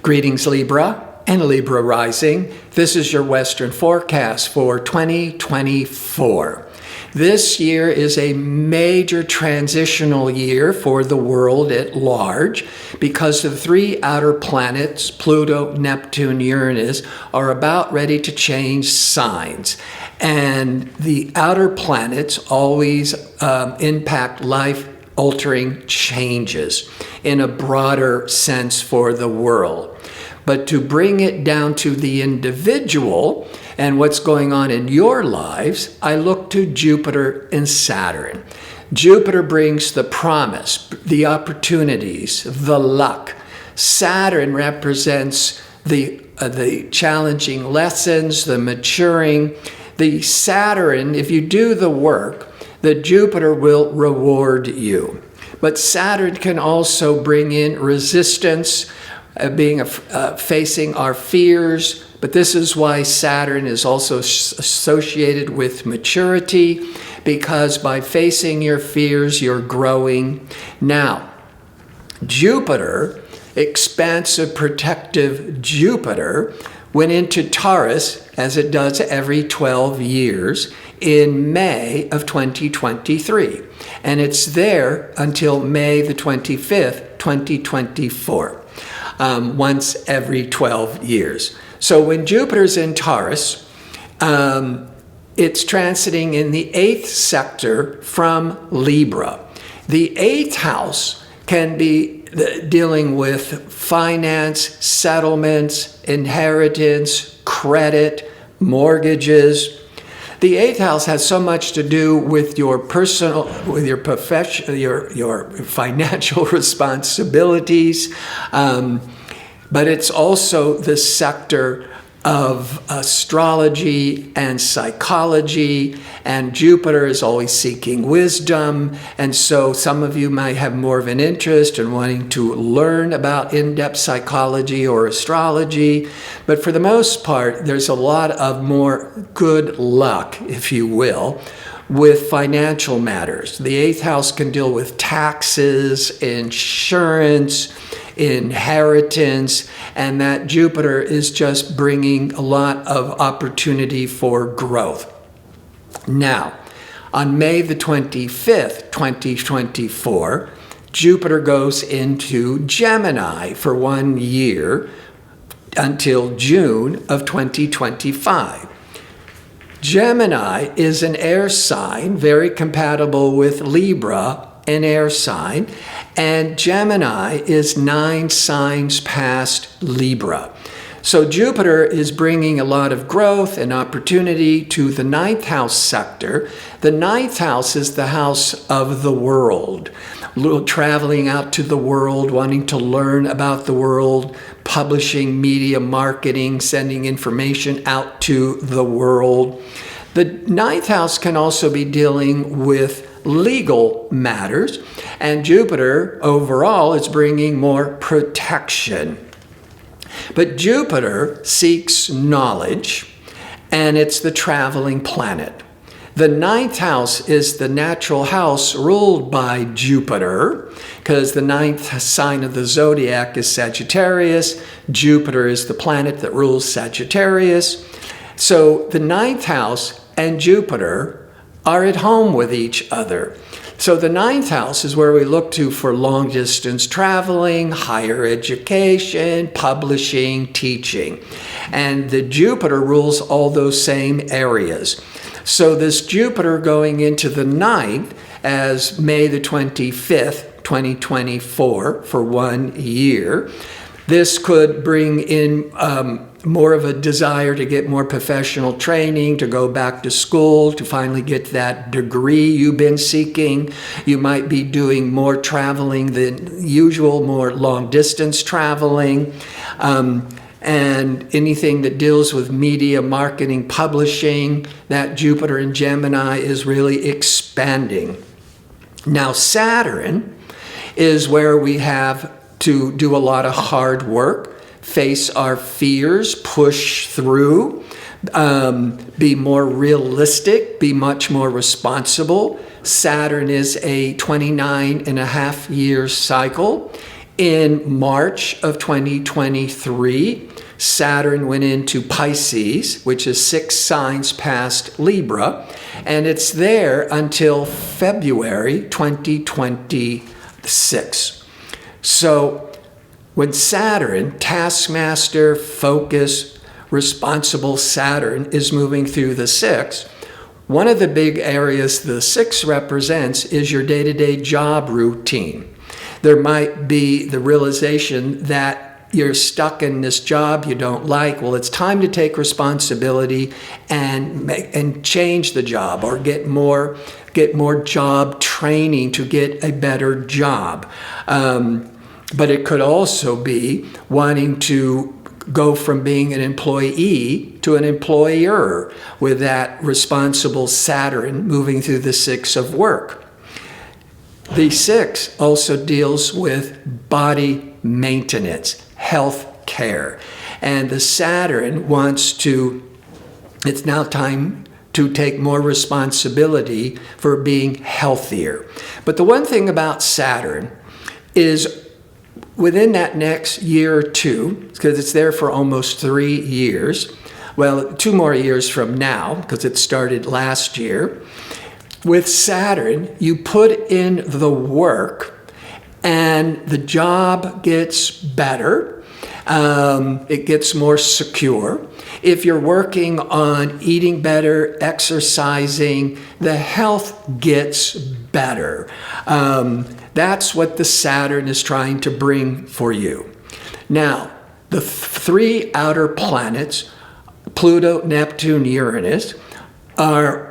Greetings, Libra and Libra rising. This is your Western forecast for 2024. This year is a major transitional year for the world at large because the three outer planets, Pluto, Neptune, Uranus, are about ready to change signs. And the outer planets always impact life-altering changes in a broader sense for the world. But to bring it down to the individual and what's going on in your lives, I look to Jupiter and Saturn. Jupiter brings the promise, the opportunities, the luck. Saturn represents the challenging lessons, the maturing. The Saturn, if you do the work, the Jupiter will reward you. But Saturn can also bring in resistance, facing our fears. But this is why Saturn is also associated with maturity, because by facing your fears, you're growing. Now, Jupiter, expansive, protective Jupiter, went into Taurus, as it does every 12 years, in May of 2023. And it's there until May the 25th, 2024, once every 12 years. So when Jupiter's in Taurus, it's transiting in the 8th sector from Libra. The 8th house can be dealing with finance, settlements, inheritance, credit, mortgages. The 8th house has so much to do with your personal, with your profession, your financial responsibilities, but it's also the sector of astrology and psychology, and Jupiter is always seeking wisdom, and so some of you might have more of an interest in wanting to learn about in-depth psychology or astrology, but for the most part, there's a lot of more good luck, if you will, with financial matters. The 8th house can deal with taxes, insurance, inheritance, and that Jupiter is just bringing a lot of opportunity for growth. Now, on May the 25th, 2024, Jupiter goes into Gemini for 1 year until June of 2025. Gemini is an air sign, very compatible with Libra, an air sign, and Gemini is 9 signs past Libra. So Jupiter is bringing a lot of growth and opportunity to the 9th house sector. The 9th house is the house of the world, traveling out to the world, wanting to learn about the world, publishing, media, marketing, sending information out to the world. The 9th house can also be dealing with legal matters, and Jupiter overall is bringing more protection. But Jupiter seeks knowledge, and it's the traveling planet. The 9th house is the natural house ruled by Jupiter, because the 9th sign of the zodiac is Sagittarius. Jupiter is the planet that rules Sagittarius. So the 9th house and Jupiter are at home with each other. So the 9th house is where we look to for long distance traveling, higher education, publishing, teaching. And the Jupiter rules all those same areas. So this Jupiter going into the 9th as May the 25th, 2024 for 1 year, this could bring in more of a desire to get more professional training, to go back to school, to finally get that degree you've been seeking. You might be doing more traveling than usual, more long distance traveling, and anything that deals with media, marketing, publishing, that Jupiter in Gemini is really expanding. Now Saturn is where we have to do a lot of hard work, face our fears, push through, be more realistic, be much more responsible. Saturn is a 29 and a half year cycle. In March of 2023, Saturn went into Pisces, which is 6 signs past Libra, and it's there until February 2026. So when Saturn, taskmaster, focus, responsible Saturn, is moving through the 6, one of the big areas the 6 represents is your day-to-day job routine. There might be the realization that you're stuck in this job you don't like. Well, it's time to take responsibility and change the job, or get more job training to get a better job. But it could also be wanting to go from being an employee to an employer with that responsible Saturn moving through the 6 of work. The 6 also deals with body maintenance, health care. And the Saturn it's now time to take more responsibility for being healthier. But the one thing about Saturn is within that next year or two, because it's there for almost 3 years, well, 2 more years from now, because it started last year, with Saturn, you put in the work and the job gets better. It gets more secure. If you're working on eating better, exercising, the health gets better. That's what the Saturn is trying to bring for you. Now, the 3 outer planets, Pluto, Neptune, Uranus, are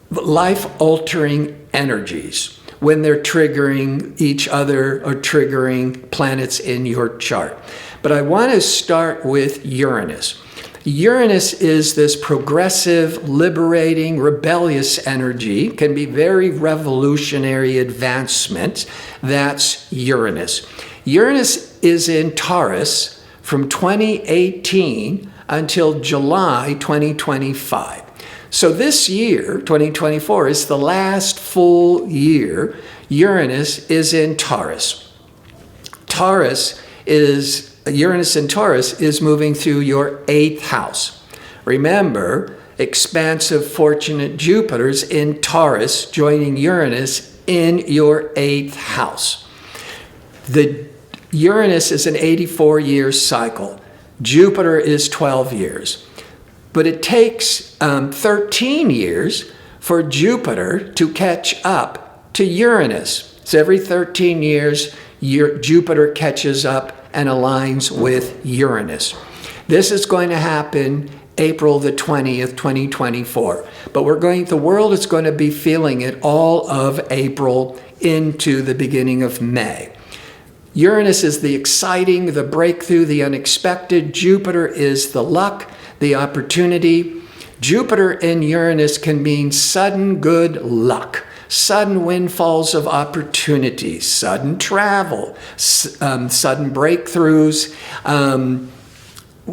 life-altering energies when they're triggering each other or triggering planets in your chart. But I want to start with Uranus. Uranus is this progressive, liberating, rebellious energy, can be very revolutionary advancement. That's Uranus. Uranus is in Taurus from 2018 until July 2025. So this year, 2024, is the last full year Uranus is in Taurus. Uranus in Taurus is moving through your 8th house. Remember, expansive, fortunate Jupiter's in Taurus, joining Uranus in your 8th house. The Uranus is an 84-year cycle. Jupiter is 12 years. But it takes 13 years for Jupiter to catch up to Uranus. So every 13 years, Jupiter catches up and aligns with Uranus. This is going to happen April the 20th, 2024. But the world is going to be feeling it all of April into the beginning of May. Uranus is the exciting, the breakthrough, the unexpected. Jupiter is the luck, the opportunity. Jupiter in Uranus can mean sudden good luck, sudden windfalls of opportunities, sudden travel, sudden breakthroughs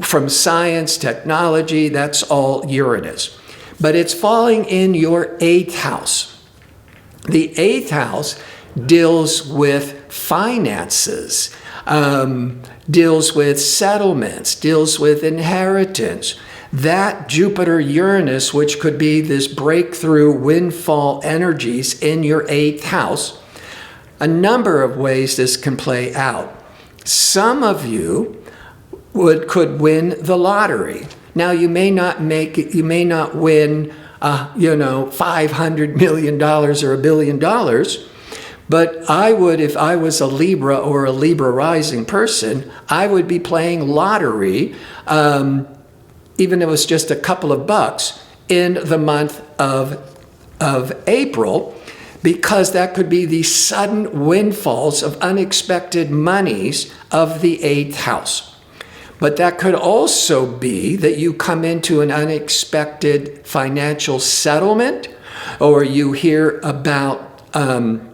from science, technology. That's all Uranus. But it's falling in your 8th house. The 8th house deals with finances, deals with settlements, deals with inheritance. That Jupiter-Uranus, which could be this breakthrough windfall energies in your 8th house, a number of ways this can play out. Some of you could win the lottery. Now, you may not win, $500 million or $1 billion, but I would, if I was a Libra or a Libra rising person, I would be playing lottery, even if it was just a couple of bucks, in the month of April, because that could be the sudden windfalls of unexpected monies of the 8th house. But that could also be that you come into an unexpected financial settlement, or you hear about an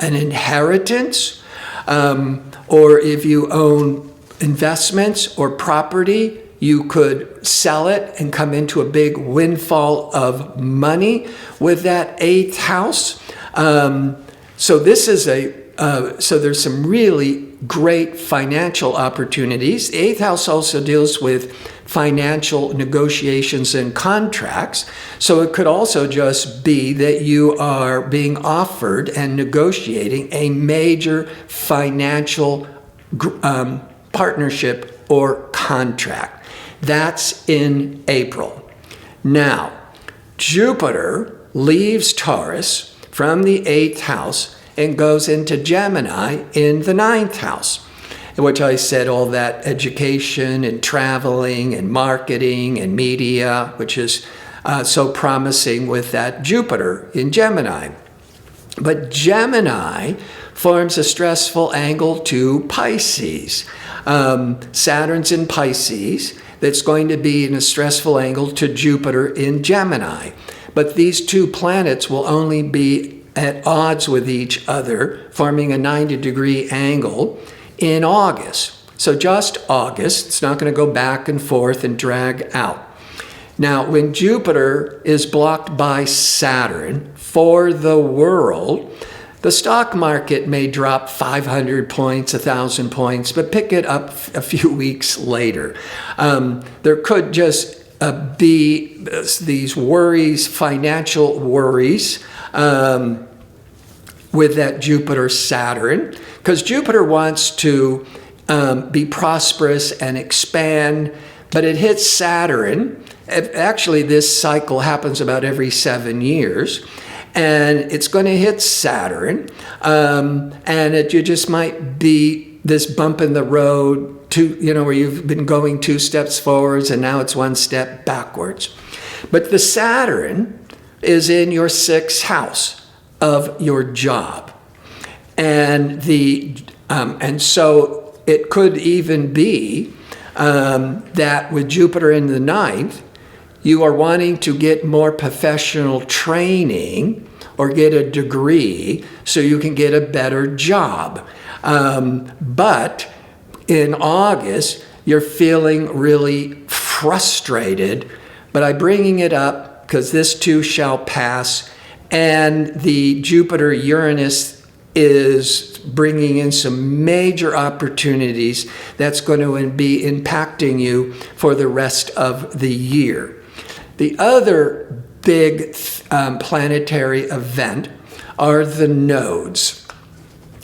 inheritance, or if you own investments or property, you could sell it and come into a big windfall of money with that 8th house. So this is a So there's some really great financial opportunities. The 8th house also deals with financial negotiations and contracts. So it could also just be that you are being offered and negotiating a major financial partnership or contract. That's in April. Now, Jupiter leaves Taurus from the 8th house and goes into Gemini in the 9th house, in which I said all that education and traveling and marketing and media, which is so promising with that Jupiter in Gemini. But Gemini forms a stressful angle to Pisces. Saturn's in Pisces. That's going to be in a stressful angle to Jupiter in Gemini. But these two planets will only be at odds with each other, forming a 90-degree angle in August. So just August. It's not going to go back and forth and drag out. Now, when Jupiter is blocked by Saturn for the world, the stock market may drop 500 points, 1,000 points, but pick it up a few weeks later. There could just be these worries, financial worries, with that Jupiter-Saturn, because Jupiter wants to be prosperous and expand, but it hits Saturn. Actually, this cycle happens about every 7 years, and it's going to hit Saturn, and you just might be this bump in the road, where you've been going 2 steps forwards, and now it's 1 step backwards. But the Saturn is in your 6th house of your job, and so it could even be that with Jupiter in the 9th, you are wanting to get more professional training or get a degree so you can get a better job. But in August, you're feeling really frustrated, but I'm bringing it up because this too shall pass. And the Jupiter-Uranus is bringing in some major opportunities that's going to be impacting you for the rest of the year. The other big planetary event are the nodes.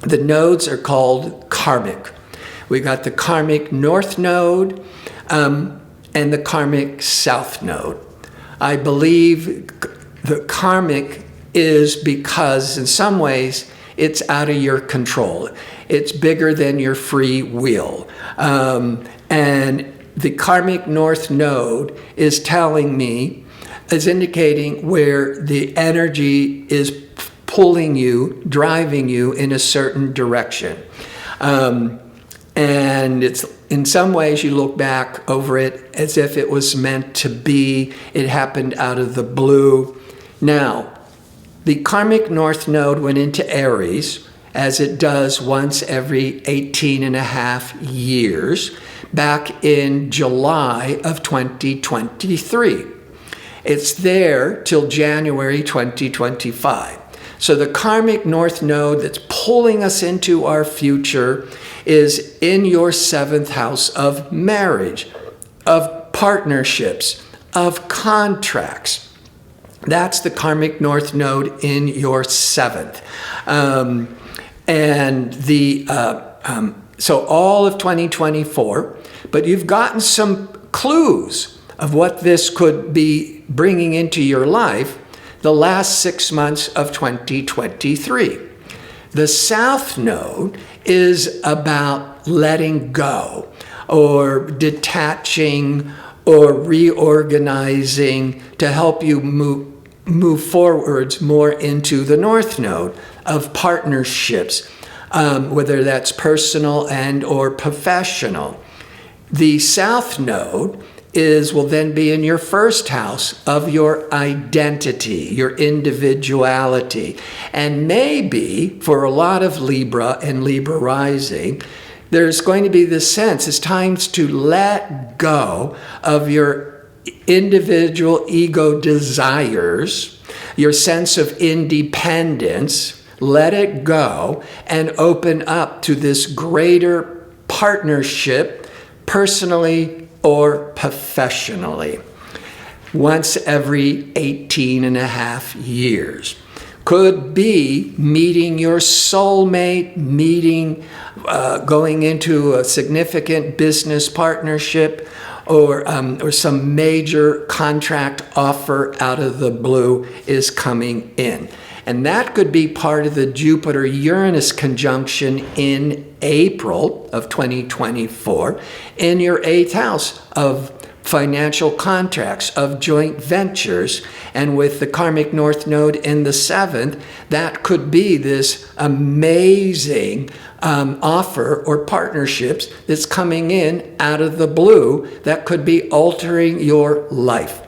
The nodes are called karmic. We got the karmic north node and the karmic south node. I believe the karmic is because in some ways it's out of your control. It's bigger than your free will. And the karmic north node is indicating where the energy is pulling you, driving you in a certain direction. And it's in some ways you look back over it as if it was meant to be. It happened out of the blue. Now, the karmic north node went into Aries, as it does once every 18 and a half years, back in July of 2023. It's there till January 2025. So the karmic north node that's pulling us into our future is in your 7th house of marriage, of partnerships, of contracts. That's the karmic north node in your 7th. So all of 2024, but you've gotten some clues of what this could be bringing into your life the last 6 months of 2023. The south node is about letting go or detaching or reorganizing to help you move forwards more into the north node of partnerships, whether that's personal and or professional. The south node will then be in your 1st house of your identity, your individuality. And maybe for a lot of Libra and Libra rising, there's going to be this sense, it's time to let go of your individual ego desires, your sense of independence, let it go, and open up to this greater partnership, personally or professionally, once every 18 and a half years. Could be meeting your soulmate, going into a significant business partnership, or some major contract offer out of the blue is coming in. And that could be part of the Jupiter-Uranus conjunction in April of 2024 in your 8th house of financial contracts, of joint ventures, and with the karmic north node in the 7th, that could be this amazing offer or partnerships that's coming in out of the blue that could be altering your life.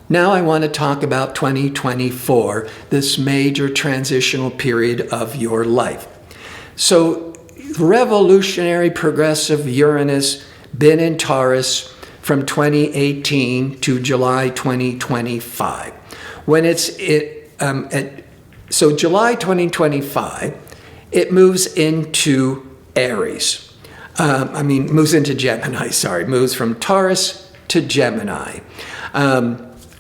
Now I want to talk about 2024, this major transitional period of your life. So revolutionary progressive Uranus, been in Taurus from 2018 to July 2025. So July 2025, it moves into Aries. Moves into Gemini, moves from Taurus to Gemini.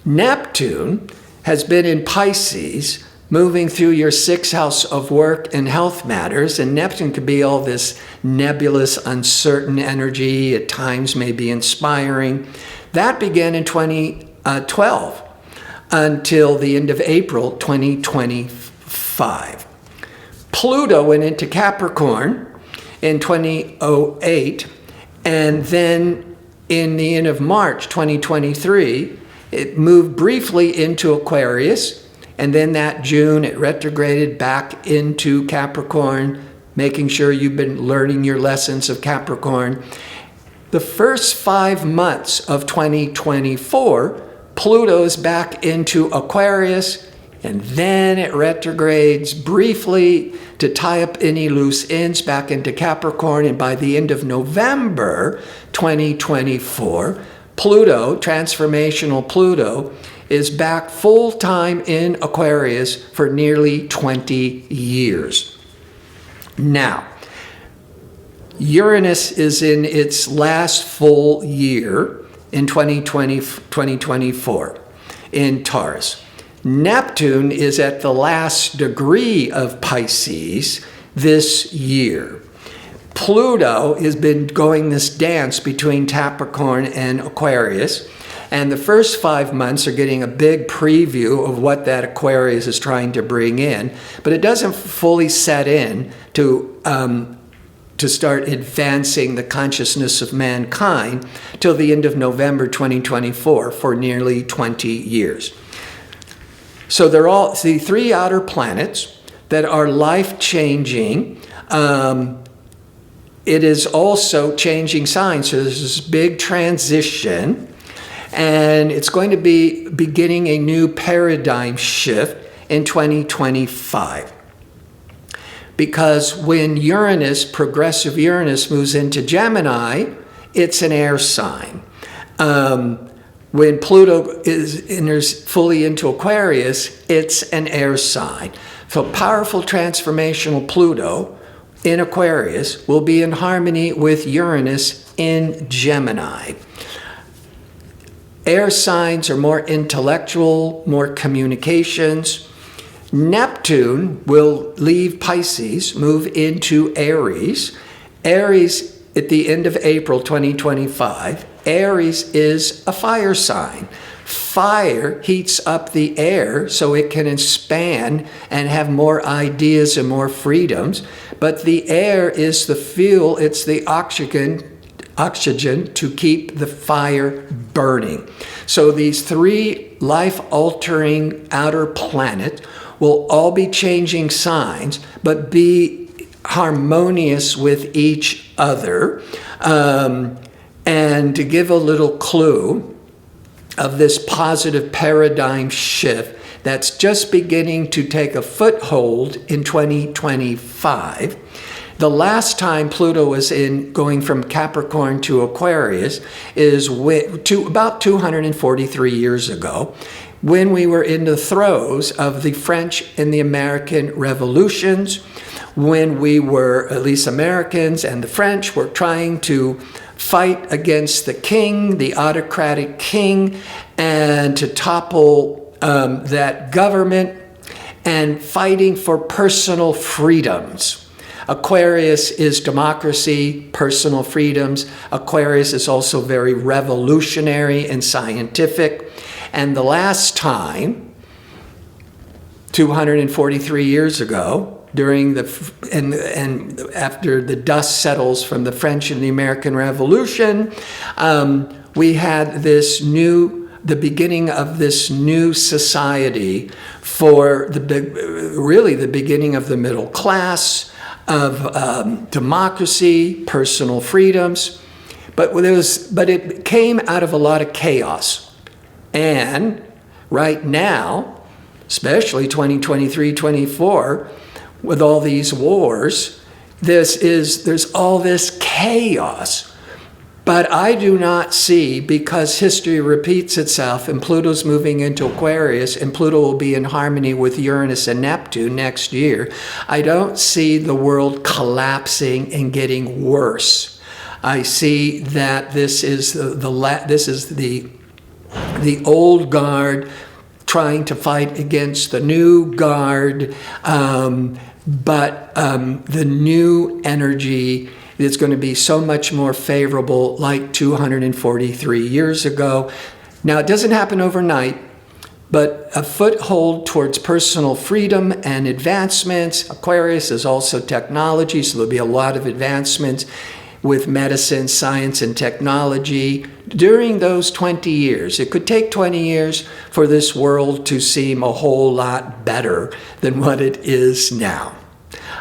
Neptune has been in Pisces, moving through your 6th house of work and health matters, and Neptune could be all this nebulous, uncertain energy, at times may be inspiring. That began in 2012 until the end of April 2025. Pluto went into Capricorn in 2008, and then in the end of March 2023, it moved briefly into Aquarius, and then that June it retrograded back into Capricorn, making sure you've been learning your lessons of Capricorn. The first 5 months of 2024, Pluto's back into Aquarius, and then it retrogrades briefly to tie up any loose ends back into Capricorn, and by the end of November 2024, Pluto, transformational Pluto, is back full-time in Aquarius for nearly 20 years. Now, Uranus is in its last full year in 2024 in Taurus. Neptune is at the last degree of Pisces this year. Pluto has been going this dance between Capricorn and Aquarius, and the first 5 months are getting a big preview of what that Aquarius is trying to bring in, but it doesn't fully set in to start advancing the consciousness of mankind till the end of November 2024 for nearly 20 years. So they're all the 3 outer planets that are life-changing. It is also changing signs. So there's this big transition, and it's going to be beginning a new paradigm shift in 2025. Because when Uranus, progressive Uranus, moves into Gemini, it's an air sign. When Pluto enters fully into Aquarius, it's an air sign. So powerful transformational Pluto in Aquarius will be in harmony with Uranus in Gemini. Air signs are more intellectual, more communications. Neptune will leave Pisces, move into Aries. Aries, at the end of April 2025, Aries is a fire sign. Fire heats up the air so it can expand and have more ideas and more freedoms. But the air is the fuel, it's the oxygen to keep the fire burning. So these 3 life-altering outer planets will all be changing signs, but be harmonious with each other. And to give a little clue of this positive paradigm shift that's just beginning to take a foothold in 2025. The last time Pluto was going from Capricorn to Aquarius is to about 243 years ago, when we were in the throes of the French and the American revolutions, when we were, at least Americans and the French, were trying to fight against the king, the autocratic king, and to topple that government, and fighting for personal freedoms. Aquarius is democracy, personal freedoms. Aquarius is also very revolutionary and scientific. And the last time, 243 years ago, during and after the dust settles from the French and the American Revolution, we had the beginning of this new society for really the beginning of the middle class, of democracy, personal freedoms, but it came out of a lot of chaos. And right now, especially 2023, 24, with all these wars, there's all this chaos. But I do not see, because history repeats itself and Pluto's moving into Aquarius and Pluto will be in harmony with Uranus and Neptune next year, I don't see the world collapsing and getting worse. I see that this is the old guard trying to fight against the new guard, but the new energy is going to be so much more favorable, like 243 years ago. Now, it doesn't happen overnight, but a foothold towards personal freedom and advancements. Aquarius is also technology, so there'll be a lot of advancements with medicine, science, and technology during those 20 years. It could take 20 years for this world to seem a whole lot better than what it is now.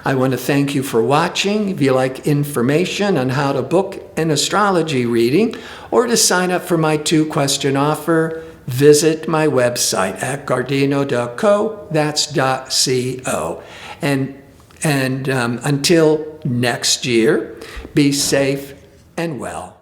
I want to thank you for watching. If you like information on how to book an astrology reading or to sign up for my 2-question offer, visit my website at gardino.co. That's .co. And until next year, be safe and well.